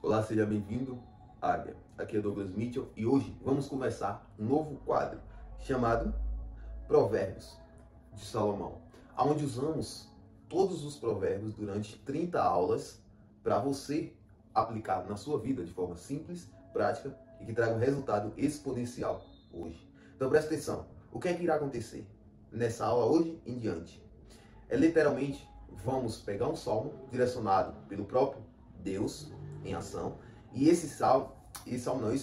Olá, seja bem-vindo, Águia. Aqui é Douglas Mitchell e hoje vamos começar um novo quadro chamado Provérbios de Salomão, onde usamos todos os provérbios durante 30 aulas para você aplicar na sua vida de forma simples, prática e que traga um resultado exponencial hoje. Então presta atenção, o que é que irá acontecer nessa aula hoje em diante? Literalmente, vamos pegar um salmo direcionado pelo próprio Deus em ação. E esse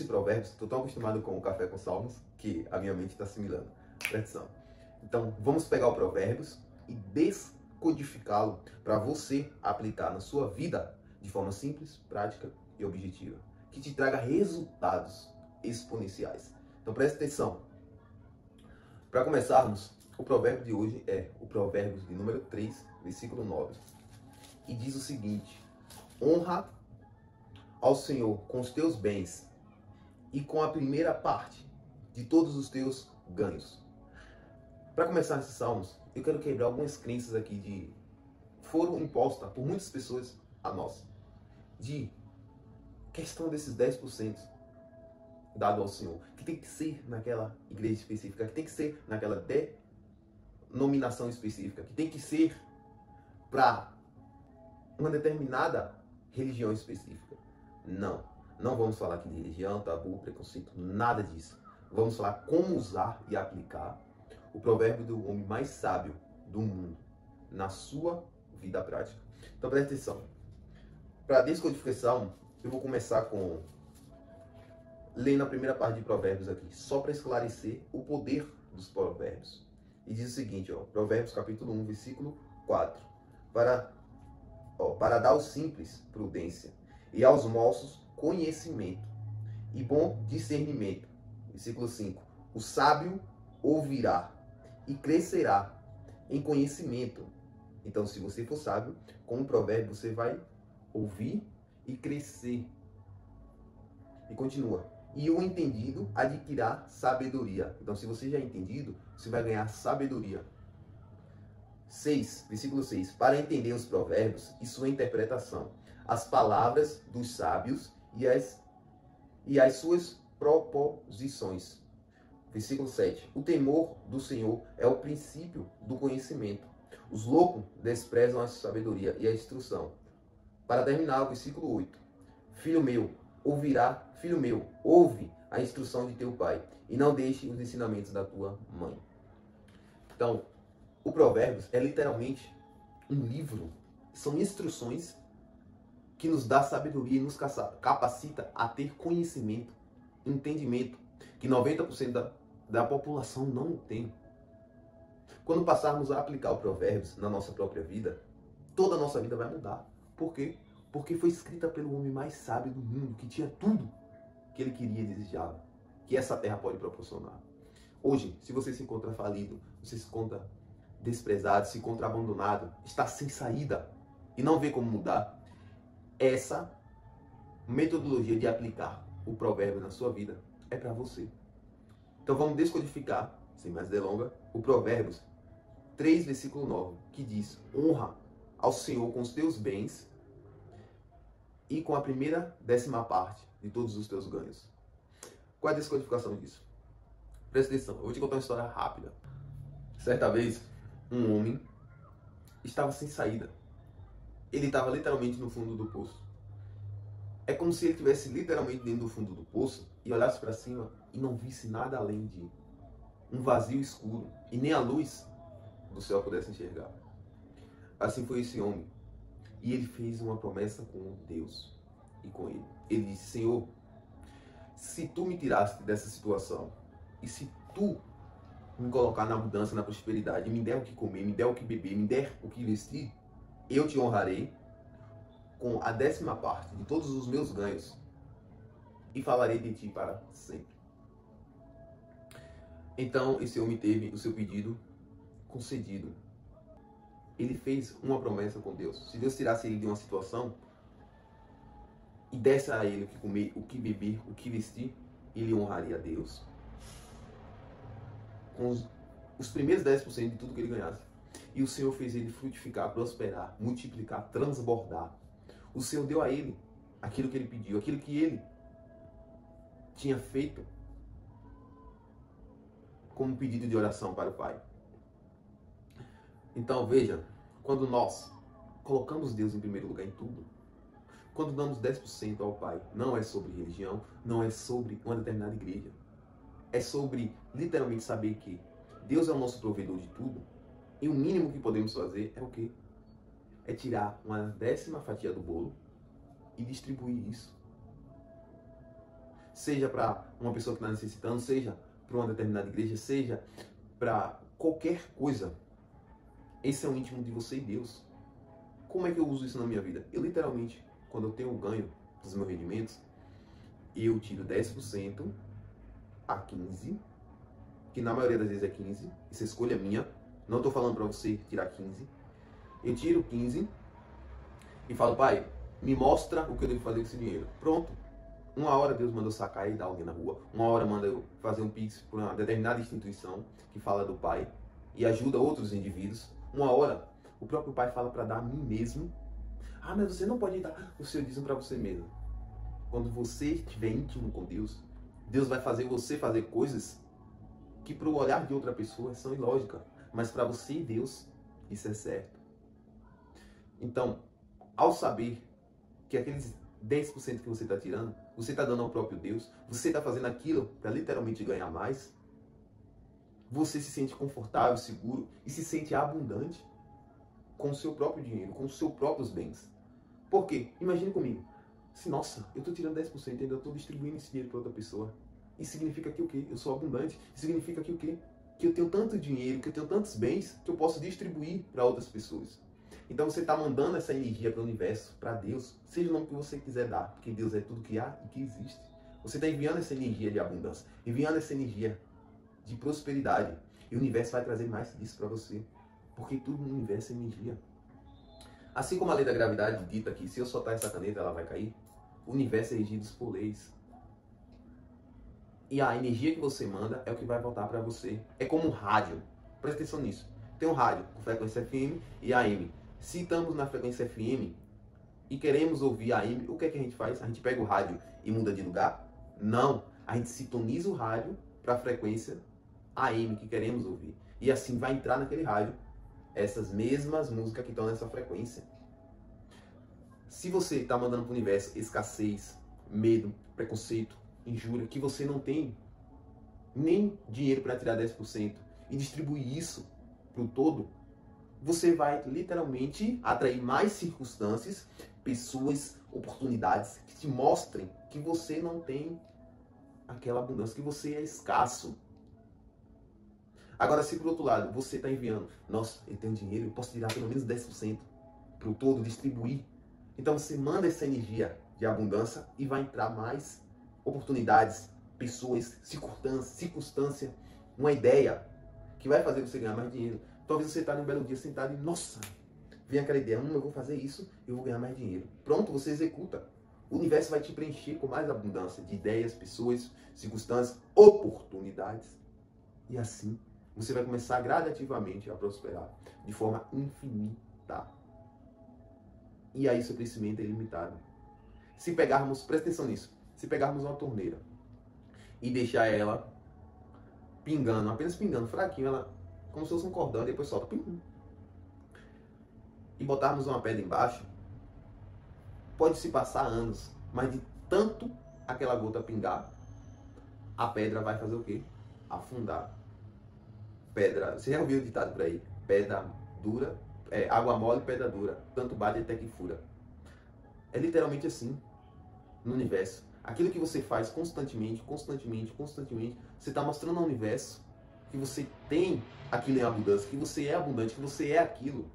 provérbio, estou tão acostumado com o café com salmos que a minha mente está assimilando. Presta atenção. Então, vamos pegar o provérbios e descodificá-lo para você aplicar na sua vida de forma simples, prática e objetiva, que te traga resultados exponenciais. Então, presta atenção. Para começarmos, o provérbio de hoje é o provérbio de número 3, versículo 9. E diz o seguinte: honra ao Senhor com os teus bens e com a primeira parte de todos os teus ganhos. Para começar esses salmos, eu quero quebrar algumas crenças aqui que foram impostas por muitas pessoas a nós. De questão desses 10% dado ao Senhor, que tem que ser naquela igreja específica, que tem que ser naquela denominação específica, que tem que ser para uma determinada religião específica. Não vamos falar aqui de religião, tabu, preconceito, nada disso. Vamos falar como usar e aplicar o provérbio do homem mais sábio do mundo na sua vida prática. Então presta atenção. Para a descodificação, eu vou começar com lendo a primeira parte de provérbios aqui, só para esclarecer o poder dos provérbios. E diz o seguinte, Provérbios capítulo 1, versículo 4. Para dar aos simples prudência e aos moços conhecimento e bom discernimento. Versículo 5. O sábio ouvirá e crescerá em conhecimento. Então, se você for sábio, com o provérbio você vai ouvir e crescer. E continua. E o entendido adquirirá sabedoria. Então, se você já é entendido, você vai ganhar sabedoria. 6, versículo 6. Para entender os provérbios e sua interpretação, as palavras dos sábios e as suas proposições. Versículo 7. O temor do Senhor é o princípio do conhecimento. Os loucos desprezam a sabedoria e a instrução. Para terminar, o versículo 8. Filho meu, ouve a instrução de teu pai e não deixe os ensinamentos da tua mãe. Então, o Provérbios é literalmente um livro. São instruções que nos dá sabedoria e nos capacita a ter conhecimento, entendimento, que 90% da população não tem. Quando passarmos a aplicar o Provérbios na nossa própria vida, toda a nossa vida vai mudar. Por quê? Porque foi escrita pelo homem mais sábio do mundo, que tinha tudo que ele queria e desejava, que essa terra pode proporcionar. Hoje, se você se encontra falido, você se encontra desprezado, se encontra abandonado, está sem saída e não vê como mudar, essa metodologia de aplicar o provérbio na sua vida é para você. Então vamos descodificar, sem mais delonga, o Provérbios 3, versículo 9, que diz: honra ao Senhor com os teus bens e com a primeira 10ª parte de todos os teus ganhos. Qual é a descodificação disso? Presta atenção, eu vou te contar uma história rápida. Certa vez, um homem estava sem saída. Ele estava literalmente no fundo do poço. É como se ele estivesse literalmente dentro do fundo do poço e olhasse para cima e não visse nada além de um vazio escuro e nem a luz do céu pudesse enxergar. Assim foi esse homem. E ele fez uma promessa com Deus e com ele. Ele disse: Senhor, se tu me tiraste dessa situação e se tu me colocar na abundância, na prosperidade, me der o que comer, me der o que beber, me der o que vestir, eu te honrarei com a 10ª parte de todos os meus ganhos e falarei de ti para sempre. Então esse homem teve o seu pedido concedido. Ele fez uma promessa com Deus. Se Deus tirasse ele de uma situação e desse a ele o que comer, o que beber, o que vestir, ele honraria a Deus com os primeiros 10% de tudo que ele ganhasse. E o Senhor fez ele frutificar, prosperar, multiplicar, transbordar. O Senhor deu a ele aquilo que ele pediu, aquilo que ele tinha feito como pedido de oração para o Pai. Então veja, quando nós colocamos Deus em primeiro lugar em tudo, quando damos 10% ao Pai, não é sobre religião, não é sobre uma determinada igreja. É sobre literalmente saber que Deus é o nosso provedor de tudo. E o mínimo que podemos fazer é o quê? É tirar uma 10ª fatia do bolo e distribuir isso. Seja para uma pessoa que está necessitando, seja para uma determinada igreja, seja para qualquer coisa. Esse é o íntimo de você e Deus. Como é que eu uso isso na minha vida? Eu literalmente, quando eu tenho um ganho dos meus rendimentos, eu tiro 10% a 15%, que na maioria das vezes é 15%, isso é escolha minha, não estou falando para você tirar 15%, eu tiro 15% e falo, Pai, me mostra o que eu devo fazer com esse dinheiro. Pronto. Uma hora Deus manda eu sacar e dar alguém na rua, uma hora manda eu fazer um pix para uma determinada instituição que fala do Pai e ajuda outros indivíduos, uma hora o próprio Pai fala para dar a mim mesmo. Ah, mas você não pode dar o seu dízimo para você mesmo. Quando você estiver íntimo com Deus, Deus vai fazer você fazer coisas que para o olhar de outra pessoa são ilógicas, mas para você e Deus isso é certo. Então, ao saber que aqueles 10% que você está tirando, você está dando ao próprio Deus, você está fazendo aquilo para literalmente ganhar mais, você se sente confortável, seguro e se sente abundante com o seu próprio dinheiro, com os seus próprios bens. Por quê? Imagine comigo. Se, nossa, eu estou tirando 10% e ainda estou distribuindo esse dinheiro para outra pessoa. Isso significa que o quê? Eu sou abundante. Isso significa que o quê? Que eu tenho tanto dinheiro, que eu tenho tantos bens, que eu posso distribuir para outras pessoas. Então você está mandando essa energia para o universo, para Deus, seja o nome que você quiser dar, porque Deus é tudo que há e que existe. Você está enviando essa energia de abundância, enviando essa energia de prosperidade. E o universo vai trazer mais disso para você, porque tudo no universo é energia. Assim como a lei da gravidade dita que se eu soltar essa caneta ela vai cair, o universo é regido por leis. E a energia que você manda é o que vai voltar para você. É como um rádio. Presta atenção nisso. Tem um rádio com frequência FM e AM. Se estamos na frequência FM e queremos ouvir AM, o que é que a gente faz? A gente pega o rádio e muda de lugar? Não. A gente sintoniza o rádio para a frequência AM que queremos ouvir. E assim vai entrar naquele rádio essas mesmas músicas que estão nessa frequência. Se você está mandando para o universo escassez, medo, preconceito, injúria, que você não tem nem dinheiro para tirar 10% e distribuir isso para o todo, você vai literalmente atrair mais circunstâncias, pessoas, oportunidades que te mostrem que você não tem aquela abundância, que você é escasso. Agora, se por outro lado você está enviando, nossa, eu tenho dinheiro, eu posso tirar pelo menos 10% para o todo, distribuir. Então você manda essa energia de abundância e vai entrar mais oportunidades, pessoas, circunstância, uma ideia que vai fazer você ganhar mais dinheiro. Talvez você está num belo dia sentado e, nossa, vem aquela ideia, eu vou fazer isso, eu vou ganhar mais dinheiro. Pronto, você executa. O universo vai te preencher com mais abundância de ideias, pessoas, circunstâncias, oportunidades. E assim, você vai começar gradativamente a prosperar de forma infinita. E aí seu crescimento é ilimitado. Se pegarmos, presta atenção nisso, se pegarmos uma torneira e deixar ela pingando, apenas pingando, fraquinho, ela como se fosse um cordão, e depois solta, ping, e botarmos uma pedra embaixo, pode se passar anos, mas de tanto aquela gota pingar, a pedra vai fazer o quê? Afundar. Pedra, você já ouviu o ditado por aí? Pedra dura, água mole, pedra dura, tanto bate até que fura. É literalmente assim no universo. Aquilo que você faz constantemente, você está mostrando ao universo que você tem aquilo em abundância, que você é abundante, que você é aquilo.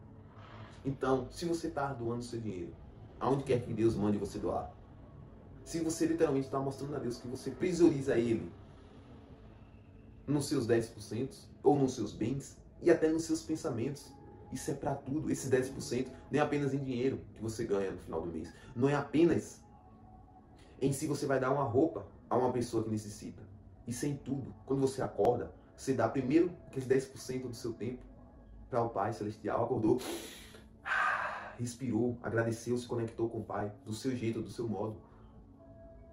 Então, se você está doando seu dinheiro, aonde quer que Deus mande você doar, se você literalmente está mostrando a Deus que você prioriza Ele nos seus 10% ou nos seus bens e até nos seus pensamentos, isso é para tudo. Esses 10% não é apenas em dinheiro que você ganha no final do mês, não é apenas em si você vai dar uma roupa a uma pessoa que necessita. Isso é em tudo. Quando você acorda, você dá primeiro aqueles 10% do seu tempo para o Pai Celestial. Acordou, respirou, agradeceu, se conectou com o Pai, do seu jeito, do seu modo.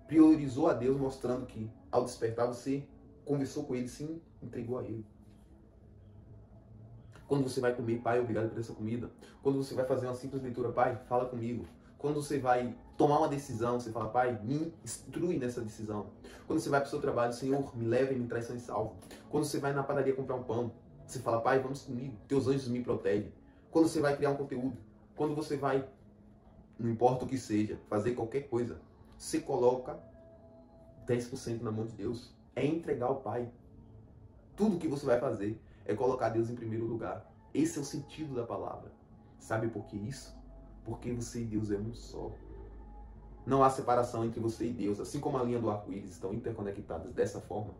Priorizou a Deus, mostrando que ao despertar você conversou com Ele, se entregou a Ele. Quando você vai comer, Pai, obrigado por essa comida. Quando você vai fazer uma simples leitura, Pai, fala comigo. Quando você vai tomar uma decisão, você fala, Pai, me instrui nessa decisão. Quando você vai para o seu trabalho, Senhor, me leva e me traz são e salvo. Quando você vai na padaria comprar um pão, você fala, Pai, vamos comigo, teus anjos me protegem. Quando você vai criar um conteúdo, quando você vai, não importa o que seja, fazer qualquer coisa, você coloca 10% na mão de Deus. É entregar ao Pai. Tudo que você vai fazer é colocar Deus em primeiro lugar. Esse é o sentido da palavra. Sabe por que isso? Porque você e Deus é um só. Não há separação entre você e Deus. Assim como a linha do arco-íris estão interconectadas dessa forma,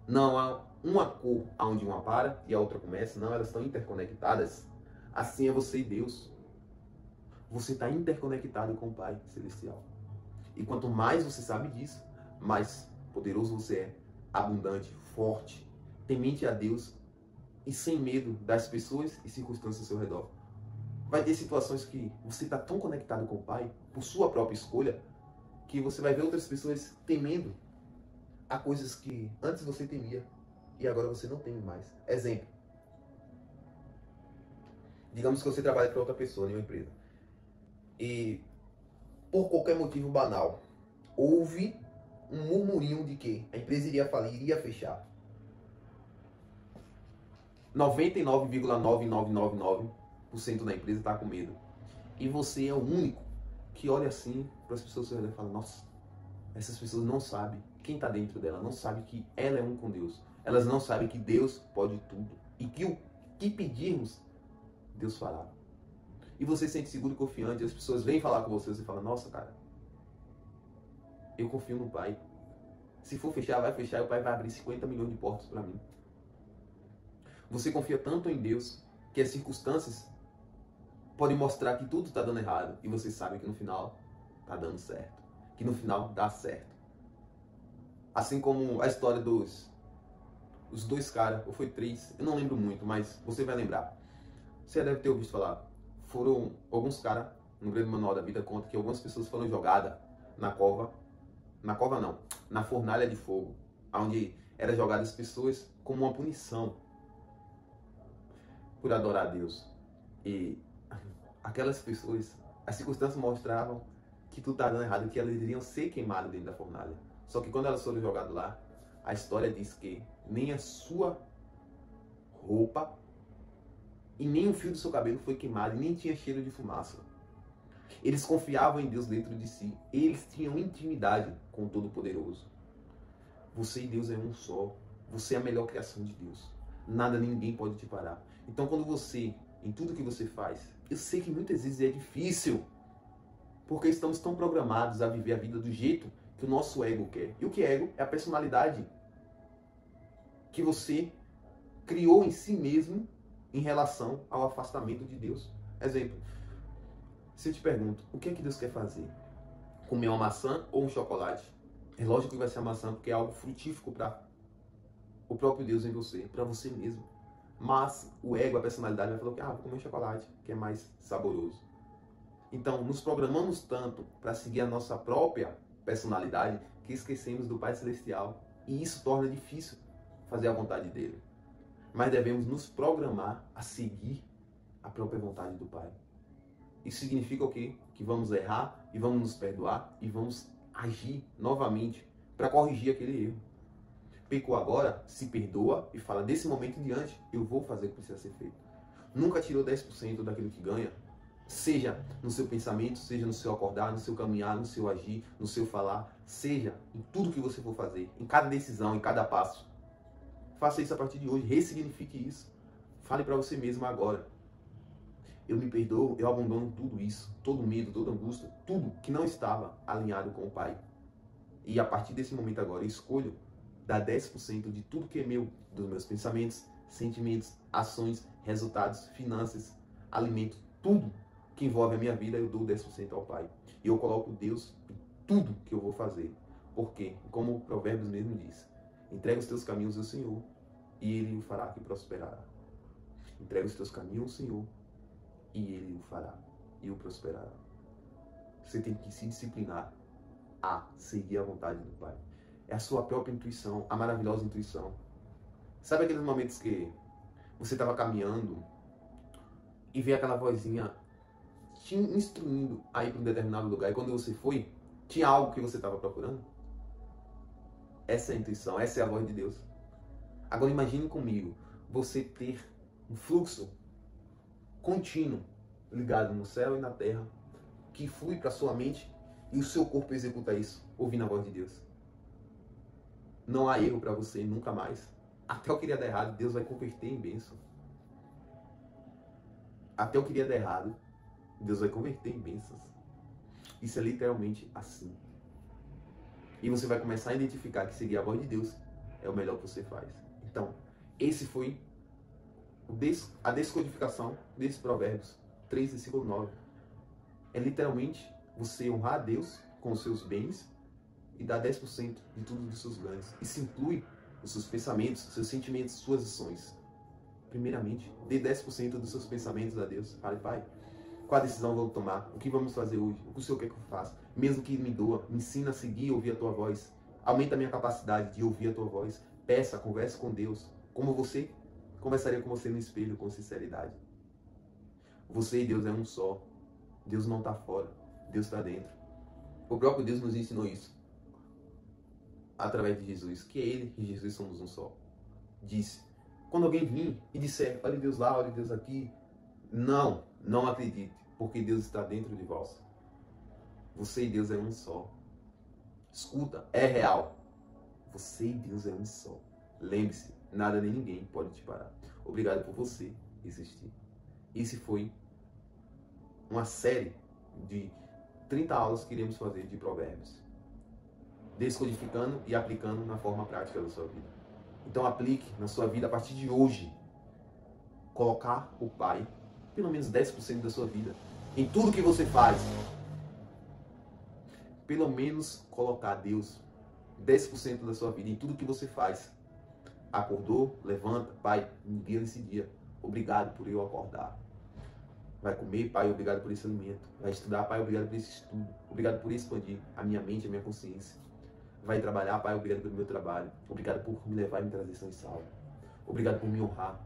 não há uma cor onde uma para e a outra começa. Não, elas estão interconectadas. Assim é você e Deus. Você está interconectado com o Pai Celestial. E quanto mais você sabe disso, mais poderoso você é, abundante, forte, temente a Deus e sem medo das pessoas e circunstâncias ao seu redor. Vai ter situações que você está tão conectado com o Pai, por sua própria escolha, que você vai ver outras pessoas temendo a coisas que antes você temia e agora você não teme mais. Exemplo. Digamos que você trabalha para outra pessoa em uma empresa. E por qualquer motivo banal, houve um murmurinho de que a empresa iria falir, iria fechar. 99,9999% da empresa está com medo. E você é o único que olha assim para as pessoas e fala, nossa, essas pessoas não sabem quem está dentro dela, não sabem que ela é um com Deus. Elas não sabem que Deus pode tudo. E que o que pedirmos, Deus fará. E você se sente seguro e confiante, as pessoas vêm falar com você, você fala, nossa, cara, eu confio no Pai. Se for fechar, vai fechar e o Pai vai abrir 50 milhões de portas para mim. Você confia tanto em Deus que as circunstâncias podem mostrar que tudo está dando errado e você sabe que no final está dando certo. Que no final dá certo. Assim como a história os dois caras, ou foi 3, eu não lembro muito, mas você vai lembrar. Você deve ter ouvido falar. Foram alguns caras, no grande manual da vida, conta que algumas pessoas foram jogadas na cova não, na fornalha de fogo, onde eram jogadas pessoas como uma punição por adorar a Deus. E aquelas pessoas, as circunstâncias mostravam que tudo estava dando errado, que elas iriam ser queimadas dentro da fornalha. Só que quando elas foram jogadas lá, a história diz que nem a sua roupa e nem o fio do seu cabelo foi queimado, e nem tinha cheiro de fumaça. Eles confiavam em Deus dentro de si. Eles tinham intimidade com o Todo-Poderoso. Você e Deus é um só. Você é a melhor criação de Deus. Nada, ninguém pode te parar. Então quando você, em tudo que você faz, eu sei que muitas vezes é difícil, porque estamos tão programados a viver a vida do jeito que o nosso ego quer. E o que é ego? É a personalidade que você criou em si mesmo em relação ao afastamento de Deus. Exemplo, se eu te pergunto, o que é que Deus quer fazer? Comer uma maçã ou um chocolate? É lógico que vai ser a maçã, porque é algo frutífico para o próprio Deus em você, para você mesmo. Mas o ego, a personalidade, vai falar que vou comer um chocolate, que é mais saboroso. Então, nos programamos tanto para seguir a nossa própria personalidade que esquecemos do Pai Celestial. E isso torna difícil fazer a vontade dele. Mas devemos nos programar a seguir a própria vontade do Pai. Isso significa o quê? Que vamos errar e vamos nos perdoar e vamos agir novamente para corrigir aquele erro. Pecou agora, se perdoa e fala, desse momento em diante, eu vou fazer o que precisa ser feito. Nunca tirou 10% daquilo que ganha, seja no seu pensamento, seja no seu acordar, no seu caminhar, no seu agir, no seu falar, seja em tudo que você for fazer, em cada decisão, em cada passo. Faça isso a partir de hoje, ressignifique isso. Fale para você mesmo agora. Eu me perdoo, eu abandono tudo isso, todo medo, toda angústia, tudo que não estava alinhado com o Pai. E a partir desse momento agora, eu escolho dar 10% de tudo que é meu, dos meus pensamentos, sentimentos, ações, resultados, finanças, alimento, tudo que envolve a minha vida, eu dou 10% ao Pai. E eu coloco Deus em tudo que eu vou fazer. Porque, como o Provérbios mesmo diz, entrega os teus caminhos ao Senhor e Ele o fará que prosperará. Entrega os teus caminhos ao Senhor e Ele o fará. e o prosperará. Você tem que se disciplinar a seguir a vontade do Pai. É a sua própria intuição, a maravilhosa intuição. Sabe aqueles momentos que você estava caminhando e vê aquela vozinha te instruindo a ir para um determinado lugar, e quando você foi, tinha algo que você estava procurando? Essa é a intuição, essa é a voz de Deus. Agora imagine comigo, você ter um fluxo contínuo ligado no céu e na terra, que flui para sua mente e o seu corpo executa isso, ouvindo a voz de Deus. Não há erro para você, nunca mais. Até o que iria dar errado, Deus vai converter em bênção. Até o que iria dar errado, Deus vai converter em bênçãos. Isso é literalmente assim. E você vai começar a identificar que seguir a voz de Deus é o melhor que você faz. Então, esse foi a descodificação desses provérbios 3, versículo 9. É literalmente você honrar a Deus com os seus bens e dar 10% de tudo dos seus ganhos. Isso inclui os seus pensamentos, seus sentimentos, suas ações. Primeiramente, dê 10% dos seus pensamentos a Deus. Fale, Pai, qual a decisão vou tomar? O que vamos fazer hoje? O que o Senhor quer que eu faça? Mesmo que me doa, me ensina a seguir e ouvir a Tua voz. Aumenta a minha capacidade de ouvir a Tua voz. Peça, converse com Deus. Como você conversaria com você no espelho, com sinceridade. Você e Deus é um só. Deus não está fora. Deus está dentro. O próprio Deus nos ensinou isso. Através de Jesus. Que Ele e Jesus somos um só. Disse. Quando alguém vir e disser, olha Deus lá, olha Deus aqui. Não acredite. Porque Deus está dentro de vós. Você e Deus é um só. Escuta, é real. Você e Deus é um só. Lembre-se, nada nem ninguém pode te parar. Obrigado por você existir. Esse foi uma série de 30 aulas que iremos fazer de provérbios. Descodificando e aplicando na forma prática da sua vida. Então aplique na sua vida a partir de hoje. Colocar o Pai, pelo menos 10% da sua vida, em tudo que você faz. Pelo menos colocar Deus 10% da sua vida em tudo que você faz. Acordou, levanta, Pai, me guia nesse dia. Obrigado por eu acordar. Vai comer, Pai, obrigado por esse alimento. Vai estudar, Pai, obrigado por esse estudo. Obrigado por expandir a minha mente, a minha consciência. Vai trabalhar, Pai, obrigado pelo meu trabalho. Obrigado por me levar e me trazer são e salvo. Obrigado por me honrar.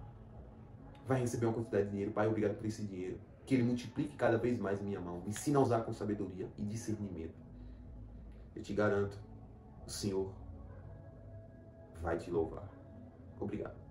Vai receber uma quantidade de dinheiro, Pai, obrigado por esse dinheiro. Que Ele multiplique cada vez mais em minha mão. Me ensina a usar com sabedoria e discernimento. Eu te garanto, o Senhor vai te louvar. Obrigado.